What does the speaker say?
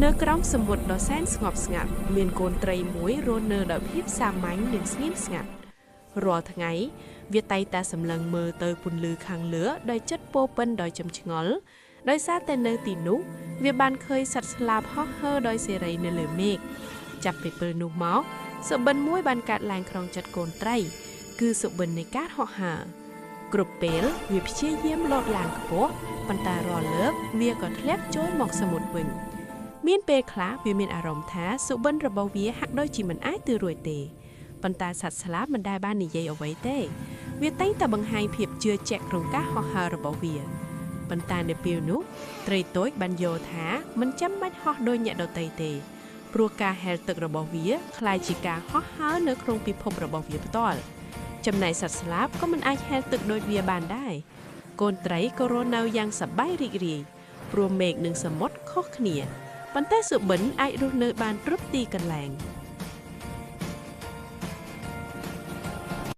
នៅក្រោមសមុទ្រដ៏សែនស្ងប់ស្ងាត់មានកូនត្រីមួយរស់នៅដោយភាពសាមញ្ញនិងស្ងៀមស្ងាត់រាល់ថ្ងៃវាតែងតែសម្លឹងមើលទៅពន្លឺខាងលើដោយចិត្តពោពេញដោយចម្ឆ្ងល់ដោយសារតែនៅទីនោះវាបានឃើញសត្វស្លាបហោះហើរដោយសេរីនៅលើមេឃចាប់ពីពេលនោះមកសុបិនមួយបានកាត់ឡើងក្នុងចិត្តកូនត្រីគឺសុបិននៃការហោះហើរគ្រប់ពេលវាព្យាយាមលោតឡើងខ្ពស់ប៉ុន្តែរាល់លើកវាក៏ធ្លាក់ចូលមកសមុទ្រវិញមានពេលខ្លះវាមានអារម្មណ៍ថាសុបិនរបស់វាហាក់ដូចជាមិនអាចទៅរួចទេប៉ុន្តែសត្វស្លាបមិនដែលបាននិយាយអ្វីទេវាតែងតែបង្ហាញភាពជឿជាក់ក្នុងការហោះហើររបស់វាប៉ុន្តែនៅពេលនោះត្រីតូចបានយល់ថាមិនចាំបាច់ហោះដូចអ្នកដទៃទេព្រោះការហែលទឹករបស់វាคล้ายជាការហោះហើរនៅក្នុងពិភពរបស់វាផ្ទាល់ចំណែកសត្វស្លាបក៏មិនអាចហែលទឹកដូចវាបានដែរកូនត្រីក៏រស់នៅយ៉ាងសប្បាយរីករាយព្រោះមេឃនិងសមុទ្រខុសគ្នាប៉ុន្តែសុបិនអាចរស់នៅបានគ្រប់ទីកន្លែង